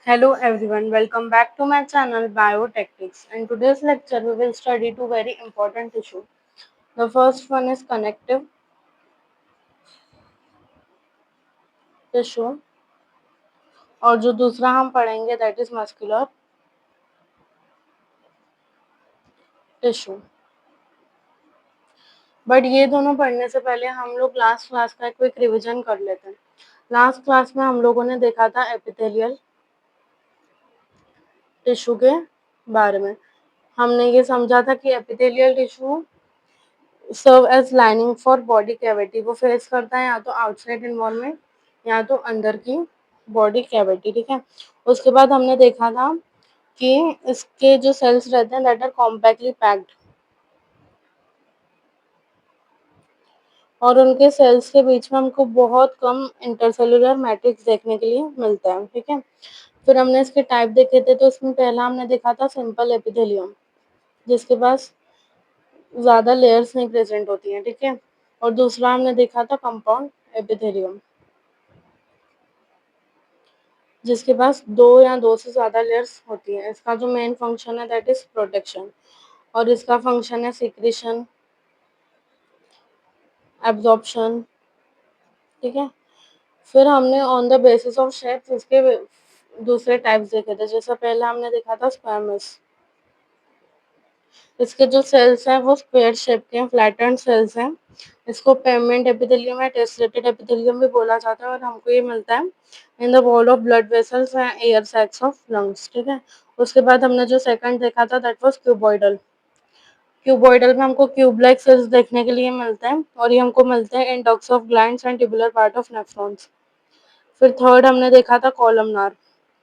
Hello everyone, welcome back to my channel Biotechnics. In today's lecture, we will study two very important issues. The first one is connective tissue और जो दूसरा हम पढ़ेंगे that is muscular tissue. But ये दोनों पढ़ने से पहले हम लोग लास्ट क्लास का क्विक रिवीजन कर लेते हैं. लास्ट क्लास में हम लोगों ने देखा था एपिथेलियल टिश्यू के बारे में. हमने ये समझा था कि epithelial tissue serve as lining for body cavity. वो फेस करता है या तो आउटसाइड इन्वायरमेंट या तो अंदर की बॉडी कैविटी. ठीक है. उसके बाद हमने देखा था कि इसके जो सेल्स रहते हैं दैट आर कॉम्पैक्टली पैक्ड और उनके सेल्स के बीच में हमको बहुत कम इंटरसेलुलर मैट्रिक्स देखने के लिए मिलता है. ठीक है. फिर हमने इसके टाइप देखे थे. तो इसमें पहला हमने देखा था सिंपल एपिथेलियम जिसके पास ज़्यादा लेयर्स नहीं प्रेजेंट होती हैं. ठीक है. और दूसरा हमने देखा था कंपाउंड एपिथेलियम जिसके पास दो या दो से ज़्यादा लेयर्स होती हैं. इसका जो मेन फंक्शन है दैट इज प्रोटेक्शन और इसका फंक्शन है सिक्रीशन, एब्जॉर्प्शन. ठीक है. फिर हमने on the basis of shapes इसके दूसरे टाइप्स देखे थे. जैसा पहला हमने देखा था स्क्वैमस. इसके जो सेल्स हैं वो स्क्वायर शेप के हैं, फ्लैटेंड सेल्स हैं. इसको पेमेंट एपिथेलियम या टेसरेटेड एपिथेलियम भी बोला जाता है और हमको ये मिलता है in the wall of blood vessels and air sacs of lungs. ठीक है. उसके बाद हमने जो सेकंड देखा था दैट वाज क्यूबॉइडल. क्यूबॉइडल में हमको क्यूब लाइक सेल्स देखने के लिए मिलते हैं और ये हमको मिलते हैं in ducts of glands and tubular part of nephrons. फिर थर्ड हमने देखा था कॉलमनार.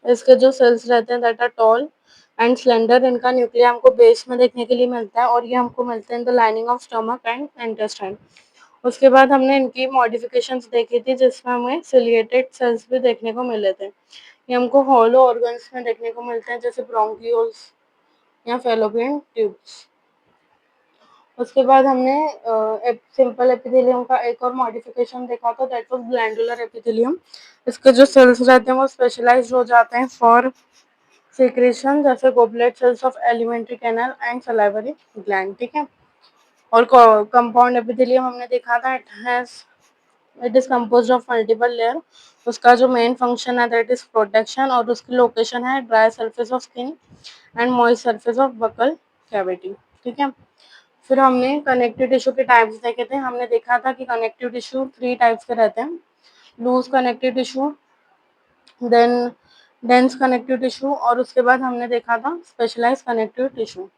इसके जो सेल्स रहते हैं that are tall and slender. इनका न्यूक्लिया हमको बेस में देखने के लिए मिलता है और ये हमको मिलते हैं in the lining of stomach and intestine. उसके बाद हमने इनकी मॉडिफिकेशंस देखी थी जिसमें हमें सिलिएटेड सेल्स भी देखने को मिले थे. ये हमको हॉलो ऑर्गन्स में देखने को मिलते हैं जैसे ब्रोंकियोल्स या फेलोपियन ट्यूब्स. उसके बाद हमने सिंपल एपिथेलियम का एक और मॉडिफिकेशन देखा था दैट वाज ग्लैंडुलर एपिथेलियम. इसके जो सेल्स रहते हैं वो स्पेशलाइज्ड हो जाते हैं फॉर सिक्रेशन जैसे goblet cells of alimentary canal and salivary gland. ठीक है. और कंपाउंड एपिथेलियम हमने देखा था it is composed of multiple layer. उसका जो मेन फंक्शन है दैट इज प्रोटेक्शन और उसकी लोकेशन है dry surface of skin and moist surface of buccal cavity. ठीक है. फिर हमने कनेक्टिव टिश्यू के टाइप्स देखे थे. हमने देखा था कि कनेक्टिव टिश्यू थ्री टाइप्स के रहते हैं. Loose connective tissue, then dense connective tissue और उसके बाद हमने देखा था स्पेशलाइज कनेक्टिव टिश्यू.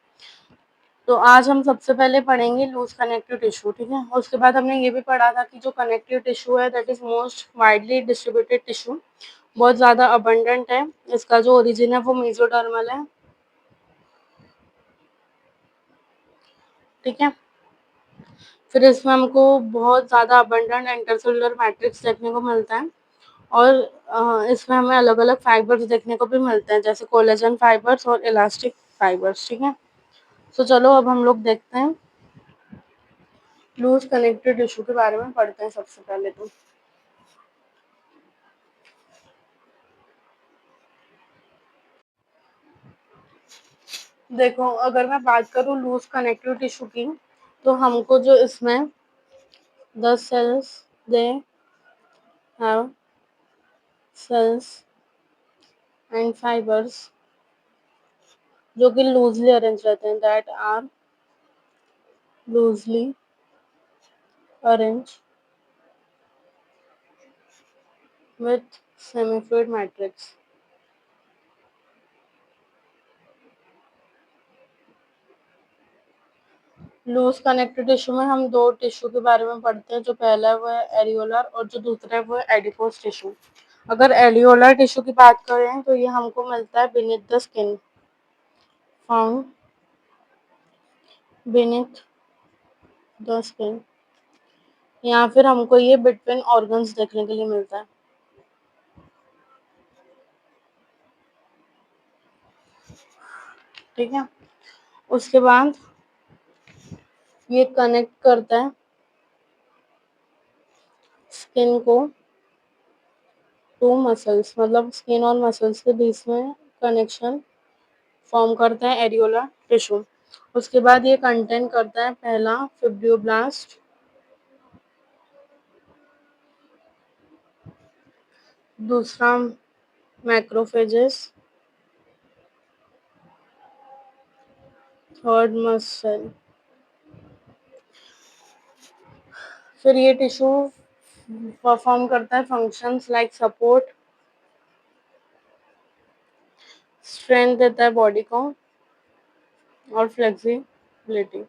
तो आज हम सबसे पहले पढ़ेंगे लूज कनेक्टिव टिश्यू. ठीक है. उसके बाद हमने ये भी पढ़ा था कि जो कनेक्टिव टिश्यू है that is most widely distributed tissue, बहुत ज़्यादा अबंडेंट है. इसका जो ओरिजिन है वो मेसोडर्मल है. ठीक है. फिर इसमें हमको बहुत ज़्यादा अबंडेंट इंटरसेलुलर मैट्रिक्स देखने को मिलता है और इसमें हमें अलग अलग फाइबर्स देखने को भी मिलते हैं जैसे कोलेजन फाइबर्स और इलास्टिक फाइबर्स. ठीक है. तो चलो अब हम लोग देखते हैं लूज कनेक्टिव टिश्यू के बारे में पढ़ते हैं सबसे पहले. तो देखो अगर मैं बात करूँ लूज कनेक्टिव टिश्यू की तो हमको जो इसमें the cells they have cells and fibres जो कि लूजली अरेंज रहते हैं that are loosely arrange with semifluid matrix. Loose connective tissue में हम दो टिश्यू के बारे में पढ़ते हैं. जो पहला है वो है एरियोलर और जो दूसरा है वो है एडिपोज टिश्यू. अगर एरियोलर टिश्यू की बात करें तो ये हमको मिलता है beneath the skin, found beneath the skin, या फिर हमको ये बिटवीन ऑर्गन्स देखने के लिए मिलता है. ठीक है. उसके बाद ये कनेक्ट करता है स्किन को टू मसल्स, मतलब स्किन और मसल्स के बीच में कनेक्शन फॉर्म करता है एरियोला टिश्यू। उसके बाद ये कंटेन करता है पहला फिब्रियोब्लास्ट, दूसरा मैक्रोफेजेस, थर्ड मसल। फिर ये टिश्यू परफॉर्म करता है फंक्शंस लाइक सपोर्ट, स्ट्रेंथ देता है बॉडी को और फ्लेक्सिबिलिटी।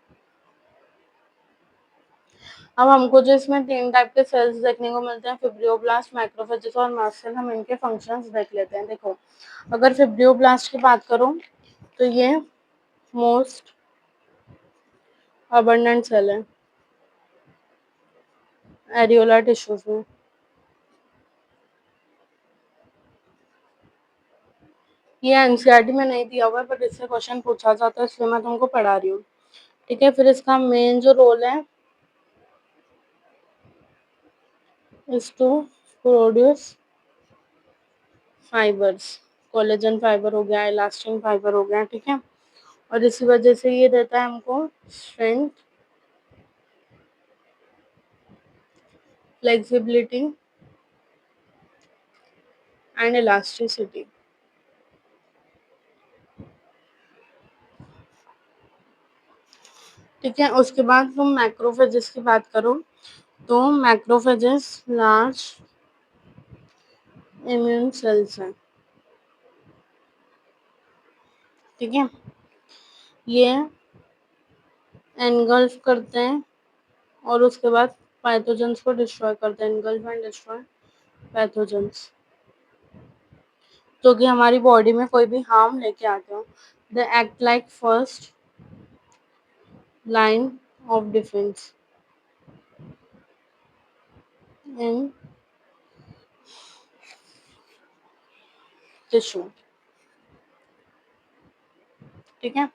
अब हमको जो इसमें 3 टाइप के सेल्स देखने को मिलते हैं, फिब्रियोब्लास्ट, मैक्रोफेजेस और मास्ट सेल, हम इनके फंक्शंस देख लेते हैं। देखो, अगर फिब्रियोब्लास्ट की बात करूँ तो ये मोस्ट अबंडेंट सेल है एरियोला टिश्यूज में। ये एनसीईआरटी में नहीं दिया हुआ है, बट इससे क्वेश्चन पूछा जाता है, इसलिए मैं तुमको पढ़ा रही हूँ। ठीक है, फिर इसका मेन जो रोल है is to produce fibres, collagen fibre हो गया, इलास्टिन फाइबर हो गया। ठीक है, और इसी वजह से ये देता है हमको स्ट्रेंथ, फ्लेक्सिबिलिटी एंड इलास्टिसिटी। ठीक है, उसके बाद तुम मैक्रोफेजेस की बात करो तो मैक्रोफेजेस लार्ज इम्यून सेल्स हैं। ठीक है, ये एनगल्फ करते हैं और उसके बाद पैथोजेंस को डिस्ट्रॉय करते हैं, एनगल्फ एंड डिस्ट्रॉय पैथोजेंस, जो कि हमारी बॉडी में कोई भी हार्म लेके आते हो। They act like first line of defence in tissue. ठीक है,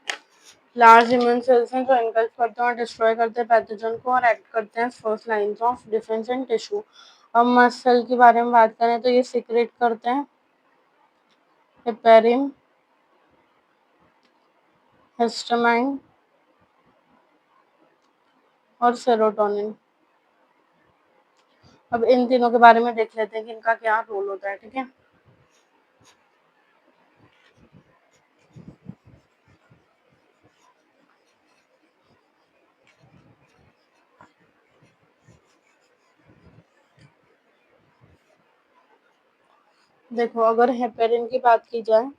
लार्ज इम्यून सेल्स हैं जो एनगल्फ करते हैं और डिस्ट्रॉय करते हैं पैथोजन को और एक्ट करते हैं first lines of defence in tissue. अब मस्ट सेल के बारे में बात करें तो ये सीक्रेट करते हैं हेपेरिन, हिस्टामाइन और सेरोटोनिन। अब इन तीनों के बारे में देख लेते हैं कि इनका क्या रोल होता है। ठीक है, देखो, अगर हेपेरिन की बात की जाए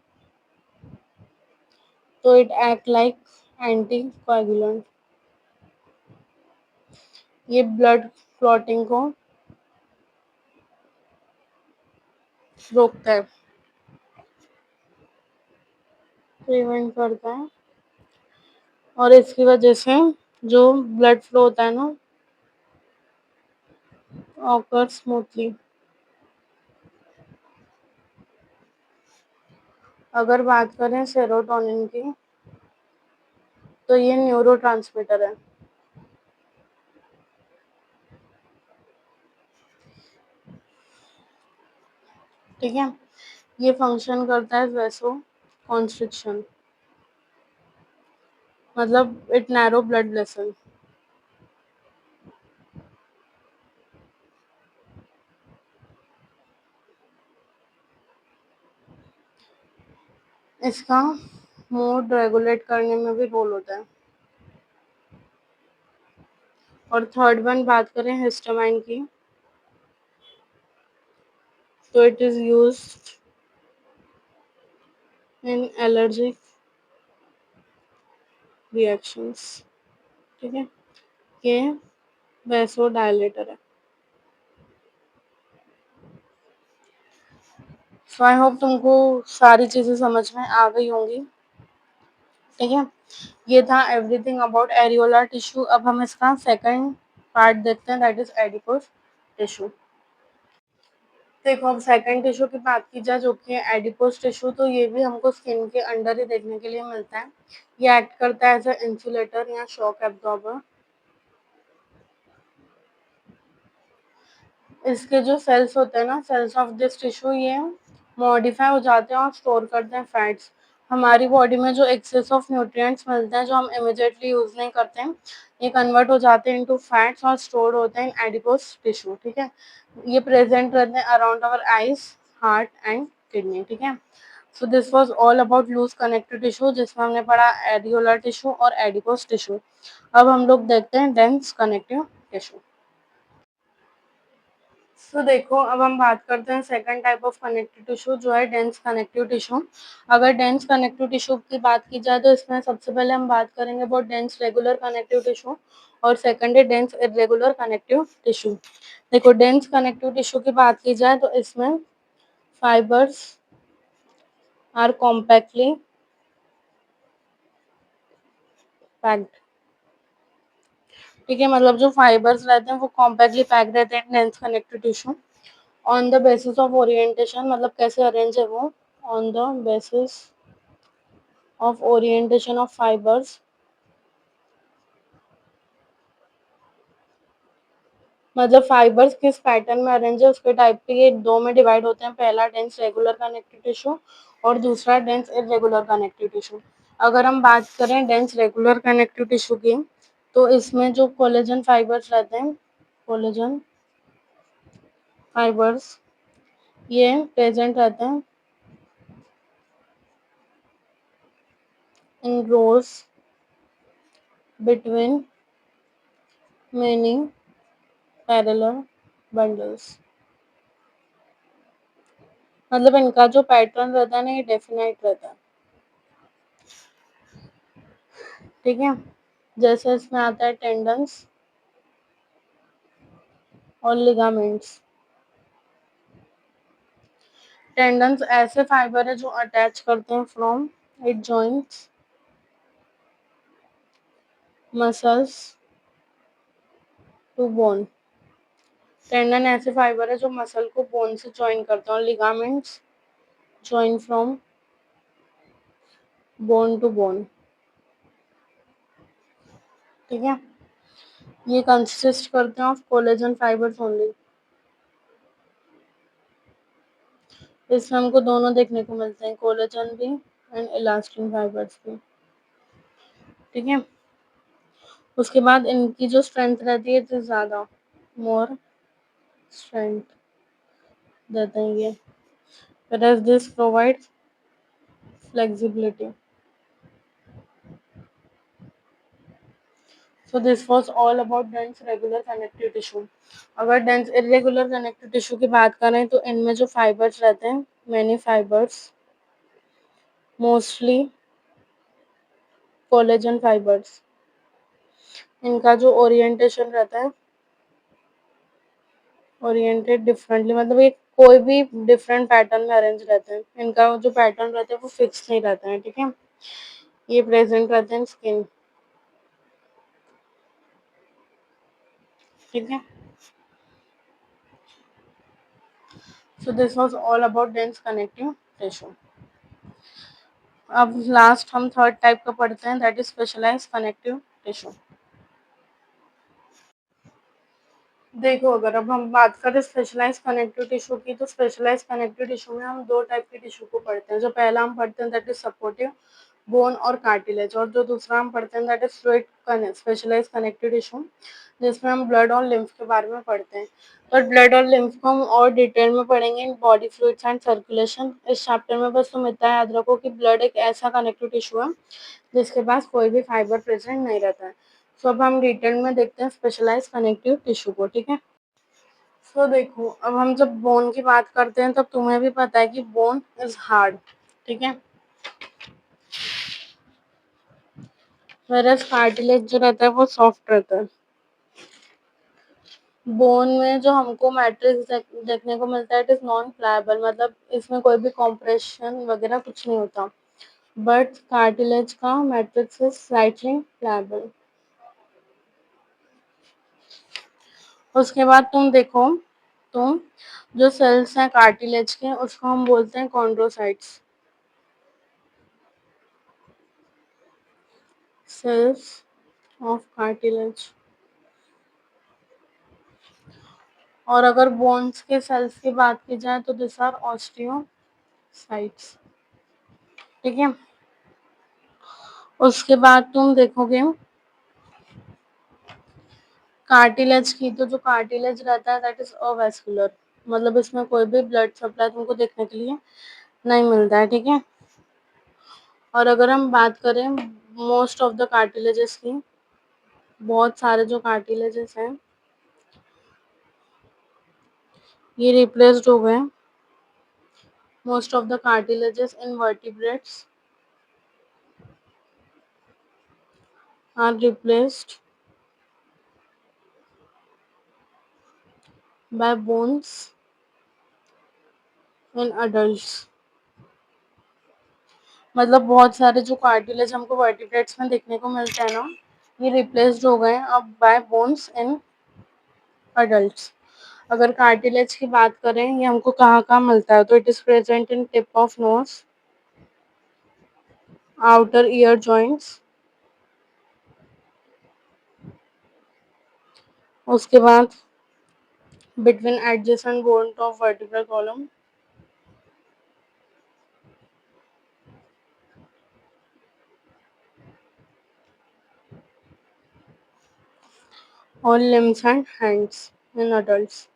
तो it act like anti coagulant, ये ब्लड क्लॉटिंग को रोकता है, प्रिवेंट करता है, और इसकी वजह से जो ब्लड फ्लो होता है ना ऑकर स्मूथली। अगर बात करें सेरोटोनिन की तो ये न्यूरोट्रांसमीटर है। ठीक है, ये फंक्शन करता है वैसो कॉन्स्ट्रिक्शन, मतलब इट नैरो ब्लड वेसल। इसका मूड रेगुलेट करने में भी रोल होता है। और थर्ड वन बात करें हिस्टामाइन की तो it is used in allergic reactions. ठीक है, ये वैसो डायलेटर है। सो आई होप तुमको सारी चीजें समझ में आ गई होंगी। ठीक है, ये था एवरीथिंग अबाउट एरियोला टिश्यू। अब हम इसका सेकंड पार्ट देखते हैं, दैट इज एडिपोस टिश्यू। देखो, अब सेकंड टिश्यू की बात की जाए जो कि है एडिपोस टिश्यू, तो ये भी हमको स्किन के अंडर ही देखने के लिए मिलता है। ये एक्ट करता है एज अ इंसुलेटर या शॉक एब्जॉर्बर। इसके जो सेल्स होते हैं ना, सेल्स ऑफ दिस टिश्यू, ये मॉडिफाई हो जाते हैं और स्टोर करते हैं फैट्स। हमारी बॉडी में जो एक्सेस ऑफ न्यूट्रिएंट्स मिलते हैं जो हम इमीडिएटली यूज़ नहीं करते हैं, ये कन्वर्ट हो जाते हैं इनटू फैट्स और स्टोर होते हैं इन एडिपोज टिश्यू, ठीक है। ये प्रेजेंट रहते हैं around our eyes, heart and kidney, ठीक है। So this was all about loose connective tissue, जिसमें हमने पढ़ा एडियोलर टिश्यू और एडिपोज टिश्यू। अब हम लोग देखते हैं डेंस कनेक्टिव टिश्यू। तो देखो, अब हम बात करते हैं second type of connective tissue, जो है डेंस कनेक्टिव टिश्यू। अगर डेंस कनेक्टिव टिश्यू की बात की जाए तो इसमें सबसे पहले हम बात करेंगे about dense regular connective tissue, और सेकंड है डेंस इरेगुलर कनेक्टिव टिश्यू। देखो, डेंस कनेक्टिव टिश्यू की बात की जाए तो इसमें फाइबर्स आर कॉम्पैक्टली पैक्ड, ठीक है। मतलब जो फाइबर्स रहते हैं वो कॉम्पैक्टली पैक्ड रहते हैं dense connective tissue on the basis of orientation. मतलब कैसे अरेंज है वो, on the basis of orientation of fibers, मतलब फाइबर्स किस पैटर्न में अरेंज है उसके टाइप पे ये दो में डिवाइड होते हैं। पहला डेंस रेगुलर कनेक्टिव टिश्यू और दूसरा डेंस इरेगुलर कनेक्टिव टिश्यू। अगर हम बात करें डेंस रेगुलर कनेक्टिव टिश्यू की, तो इसमें जो कोलेजन फाइबर्स रहते हैं, कोलेजन फाइबर्स, ये प्रेजेंट रहते हैं इन रोज बिटवीन मेनी पैरेलल बंडल्स। मतलब इनका जो पैटर्न रहता है ना, ये डेफिनाइट रहता है, ठीक है। जैसे इसमें आता है टेंडन्स और लिगामेंट्स। टेंडन्स ऐसे फाइबर है जो अटैच करते हैं from it joints muscles to bone. Tendon ऐसे फाइबर है जो मसल को बोन से जॉइन करते हैं, और ligaments join from bone to bone, ठीक है। ये कंसिस्ट करते हैं ऑफ कोलेजन फाइबर्स ओनली। इसमें हमको दोनों देखने को मिलते हैं, कोलेजन भी एंड इलास्टिन फाइबर्स भी, ठीक है। उसके बाद इनकी जो स्ट्रेंथ रहती है तो ज़्यादा, मोर स्ट्रेंथ देते हैं ये, whereas this provides flexibility. So this was all about dense regular connective tissue. अगर dense irregular connective tissue की बात करें तो इनमें जो fibers रहते हैं, many fibers, mostly collagen fibers, इनका जो orientation रहता है, oriented differently, मतलब ये कोई भी डिफरेंट पैटर्न में अरेंज रहते हैं। इनका जो पैटर्न रहता है वो फिक्स नहीं रहता है, ठीक है। ये प्रेजेंट रहते हैं स्किन, ठीक है। So this was all about dense connective tissue. अब लास्ट हम थर्ड टाइप का पढ़ते हैं, that is specialised connective tissue. देखो, अगर अब हम बात करें स्पेशलाइज्ड कनेक्टिव टिश्यू की, तो स्पेशलाइज्ड कनेक्टिव टिश्यू में हम दो टाइप के टिश्यू को पढ़ते हैं। जो पहला हम पढ़ते हैं दैट इज सपोर्टिव बोन और कार्टिलेज, और जो दूसरा हम पढ़ते हैं that is fluid specialised connective tissue, जिसमें हम ब्लड और लिम्फ के बारे में पढ़ते हैं। तो ब्लड और लिम्फ को हम और डिटेल में पढ़ेंगे in body fluids and circulation इस चैप्टर में। बस तुम इतना याद रखो कि ब्लड एक ऐसा कनेक्टिव टिश्यू है जिसके पास कोई भी फाइबर प्रेजेंट नहीं रहता है। सो अब हम डिटेल में देखते हैं स्पेशलाइज्ड कनेक्टिव टिश्यू को, ठीक है। सो देखो, अब हम जब बोन की बात करते हैं तब तुम्हें भी पता है कि बोन इज हार्ड, ठीक है। वेरएज कार्टिलेज जो रहता है वो सॉफ्ट रहता है। बोन में जो हमको मैट्रिक्स देखने को मिलता है इट इज नॉन फ्लायबल, मतलब इसमें कोई भी कॉम्प्रेशन वगैरह कुछ नहीं होता। बट कार्टिलेज का मैट्रिक्स इज स्लाइटली फ्लायबल। उसके बाद तुम देखो, तुम जो सेल्स हैं कार्टिलेज के उसको हम बोलते हैं कॉन्ड्रोसाइट्स। सेल्स ऑफ कार्टिलेज, और अगर बोन्स के सेल्स की बात की जाए तो दिस आर ऑस्टियोसाइट्स। ठीक है। उसके बाद तुम देखोगे कार्टिलेज की, तो जो कार्टिलेज रहता है दैट इज अवेस्कुलर, मतलब इसमें कोई भी ब्लड सप्लाई तुमको देखने के लिए नहीं मिलता है। ठीक है। और अगर हम बात करें मोस्ट ऑफ द कार्टिलेजेस की, बहुत सारे जो कार्टिलेजेस हैं ये रिप्लेस्ड हो गए। Most of the cartilages in vertebrates are replaced by bones in adults. मतलब बहुत सारे जो कार्टिलेज हमको वर्टिब्रेट्स में देखने को मिलते हैं ना, ये रिप्लेस्ड हो गए अब बाय बोन्स इन अडल्ट्स। अगर कार्टिलेज की बात करें ये हमको कहाँ कहाँ मिलता है, तो it is present in tip of nose, outer ear joints, उसके बाद between adjacent bone of vertebral column, और limbs and hands in adults.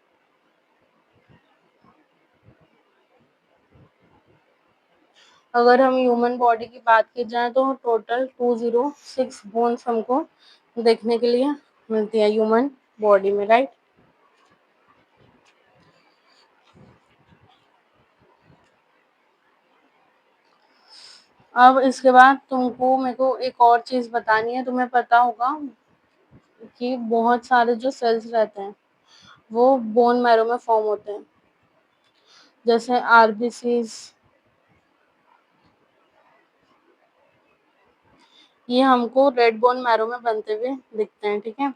अगर हम ह्यूमन बॉडी की बात की जाए तो टोटल 206 बोन्स हमको देखने के लिए मिलती है ह्यूमन बॉडी में, राइट। अब इसके बाद तुमको मेरे को एक और चीज बतानी है। तुम्हें पता होगा कि बहुत सारे जो सेल्स रहते हैं वो बोन मैरो में फॉर्म होते हैं, जैसे आरबीसीज, ये हमको रेड बोन मैरो में बनते हुए दिखते हैं। ठीक है।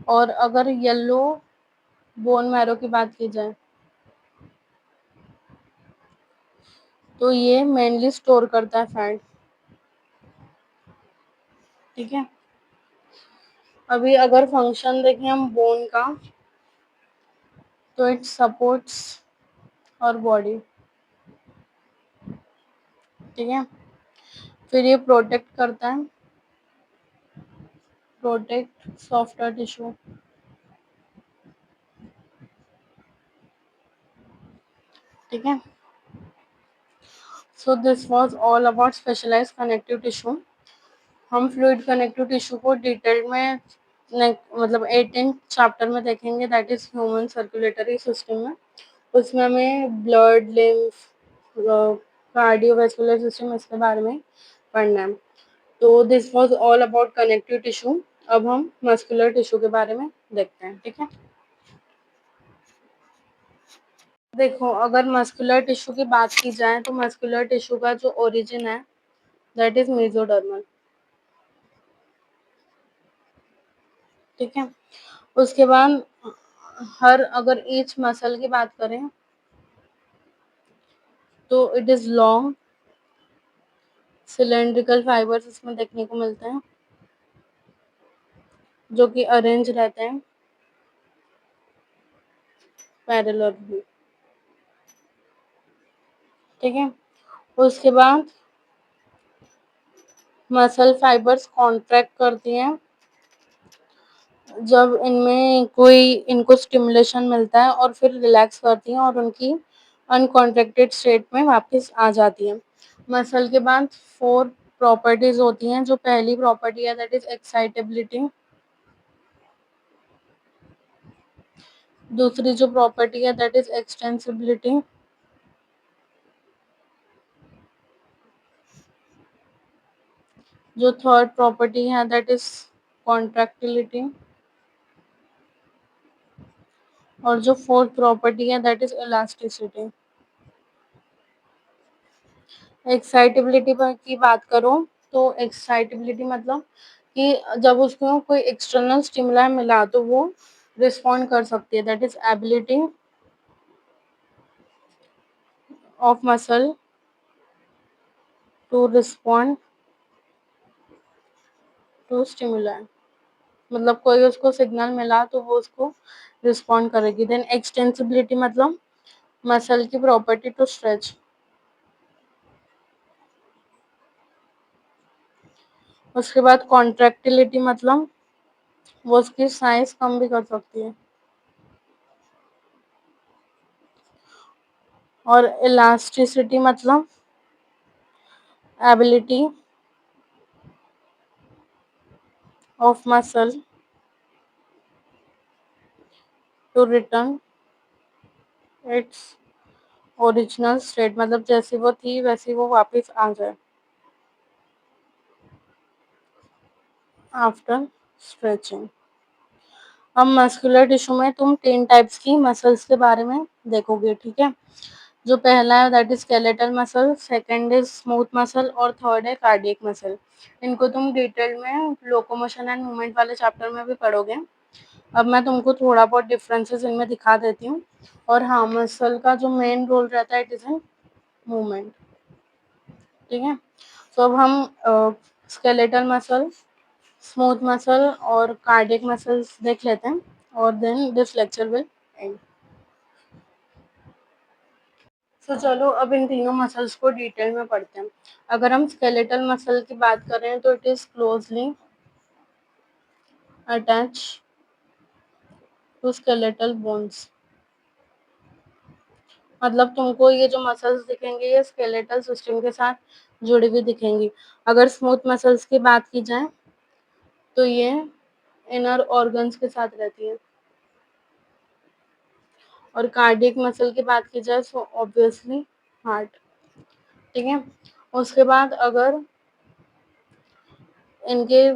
और अगर येलो बोन मैरो की बात की जाए तो ये मेनली स्टोर करता है फैट। ठीक है। अभी अगर फंक्शन देखें हम बोन का, तो इट सपोर्ट्स और बॉडी। ठीक है। फिर ये प्रोटेक्ट करता है, प्रोटेक्ट सॉफ्टर टिश्यू। ठीक है। So this was all about specialised connective tissue. हम फ्लूइड कनेक्टिव टिश्यू को डिटेल में मतलब 18 चैप्टर में देखेंगे, that is human circulatory system में। उसमें हमें ब्लड, लिम्फ, कार्डियोवैस्कुलर सिस्टम इसके बारे में पढ़ना है। तो this was all about connective tissue. अब हम मस्कुलर टिश्यू के बारे में देखते हैं। ठीक है। देखो अगर मस्कुलर टिश्यू की बात की जाए तो मस्कुलर टिश्यू का जो ओरिजिन है दैट इज मेसोडर्मल। ठीक है। उसके बाद हर अगर ईच मसल की बात करें तो it is long cylindrical fibres इसमें देखने को मिलते हैं जो कि अरेंज रहते हैं पैरेलली। ठीक है। उसके बाद मसल फाइबर्स कॉन्ट्रैक्ट करती हैं जब इनमें कोई इनको स्टिमुलेशन मिलता है और फिर रिलैक्स करती हैं और उनकी अनकॉन्ट्रैक्टेड स्टेट में वापस आ जाती हैं। मसल के बाद 4 प्रॉपर्टीज होती हैं। जो पहली प्रॉपर्टी है दैट इज एक्साइटेबिलिटी। दूसरी जो प्रॉपर्टी है दैट इज एक्सटेंसिबिलिटी। जो थर्ड प्रॉपर्टी है दैट इज कॉन्ट्रैक्टिलिटी। और जो फोर्थ प्रॉपर्टी है दैट इज इलास्टिसिटी। एक्साइटेबिलिटी की बात करो तो एक्साइटेबिलिटी मतलब कि जब उसको कोई एक्सटर्नल स्टिमुलाई मिला तो वो रिस्पॉन्ड कर सकती है, that is ability of muscle to respond to stimuli. मतलब कोई उसको सिग्नल मिला तो वो उसको रिस्पॉन्ड करेगी। देन एक्सटेंसिबिलिटी मतलब मसल की प्रॉपर्टी टू स्ट्रेच। उसके बाद कॉन्ट्रैक्टिलिटी मतलब वो उसकी साइज कम भी कर सकती है। और इलास्टिसिटी मतलब ability of muscle to return its original state, मतलब जैसी वो थी वैसी वो वापस आ जाए आफ्टर स्ट्रेचिंग। अब मस्कुलर टिश्यू में तुम 3 टाइप्स की मसल्स के बारे में देखोगे, ठीक है। जो पहला है that is skeletal muscle, second is smooth muscle और थर्ड है कार्डियक मसल। इनको तुम डिटेल में लोकोमोशन एंड मूवमेंट वाले चैप्टर में भी पढ़ोगे। अब मैं तुमको थोड़ा बहुत डिफरेंसेस इनमें दिखा देती हूँ। और हाँ, मसल का जो मेन रोल रहता है इट इज इन मूवमेंट, ठीक है। तो अब हम स्केलेटल मसल, स्मूथ मसल और कार्डियक मसल्स देख लेते हैं और then this lecture will end. तो चलो अब इन तीनों मसल्स को डिटेल में पढ़ते हैं। अगर हम स्केलेटल मसल की बात करें तो it is closely attach to skeletal bones. मतलब तुमको ये जो मसल्स दिखेंगे ये स्केलेटल सिस्टम के साथ जुड़ी हुई दिखेंगी। अगर स्मूथ मसल्स की बात की जाए तो ये इनर ऑर्गन्स के साथ रहती है। और कार्डियक मसल की बात की जाए तो ऑब्वियसली हार्ट, ठीक है। उसके बाद अगर इनके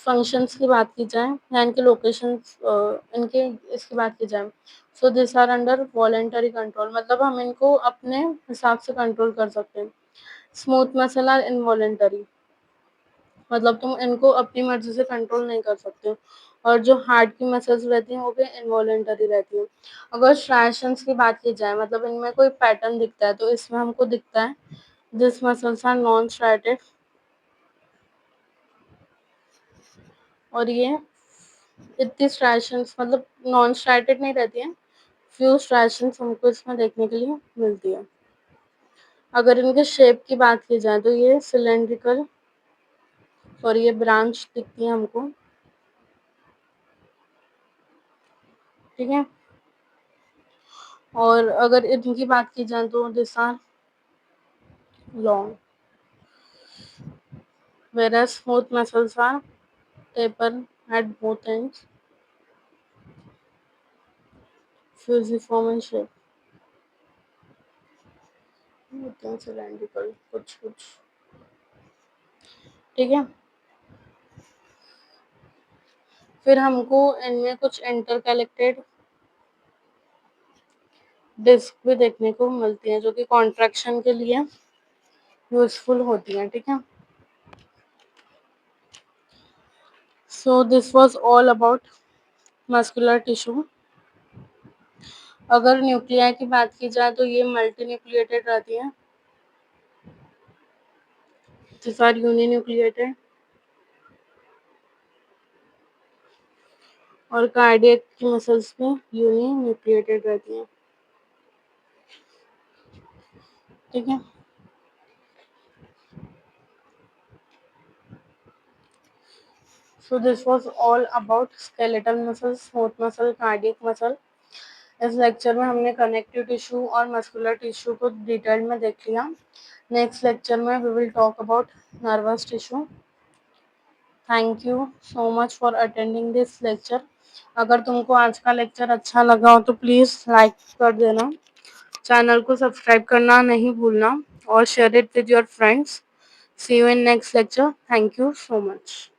फंक्शंस की बात की जाए या इनके लोकेशंस, इनके इसकी बात की जाए, so this are under voluntary control, मतलब हम इनको अपने हिसाब से कंट्रोल कर सकते हैं। स्मूथ मसल आर इनवॉलेंटरी, मतलब तुम इनको अपनी मर्जी से कंट्रोल नहीं कर सकते। और जो हार्ट की मसल्स रहती हैं वो भी इनवॉलेंटरी रहती हैं। अगर स्ट्राइशंस की बात की जाए, मतलब इनमें कोई पैटर्न दिखता है तो इसमें हमको दिखता है this muscles are non striated. और ये इतनी स्ट्राइशंस मतलब नॉन स्ट्राइटेड नहीं रहती हैं, फ्यू स्ट्राइशंस हमको इसमें देखने के लिए मिलती है। अगर इनके शेप की बात की जाए तो ये सिलेंड्रिकल और ये ब्रांच दिखती है हमको, ठीक है। और अगर इनकी बात की जाए तो this are long, whereas smooth muscles are taper at both ends, fusiform in shape, होते हैं cylindrical कुछ कुछ, ठीक है। फिर हमको इनमें कुछ इंटरकलेक्टेड डिस्क भी देखने को मिलती हैं जो कि कॉन्ट्रैक्शन के लिए यूजफुल होती हैं, ठीक है। So this was all about muscular tissue. अगर न्यूक्लियाई की बात की जाए तो ये मल्टी न्यूक्लिएटेड रहती हैं, दिस आर यूनि न्यूक्लिएटेड। और कार्डियक की मसल्स में यूनि न्यूक्लिएटेड रहती हैं, ठीक है। So this was all about skeletal muscle, smooth muscle, cardiac muscle. इस लेक्चर में हमने कनेक्टिव टिश्यू और मस्कुलर टिश्यू को डिटेल में देख लिया। नेक्स्ट लेक्चर में we will talk about nervous tissue. Thank you so much for attending this lecture. अगर तुमको आज का लेक्चर अच्छा लगा हो तो प्लीज़ लाइक कर देना, चैनल को सब्सक्राइब करना नहीं भूलना और share it with your friends. See you in next lecture. Thank you so much.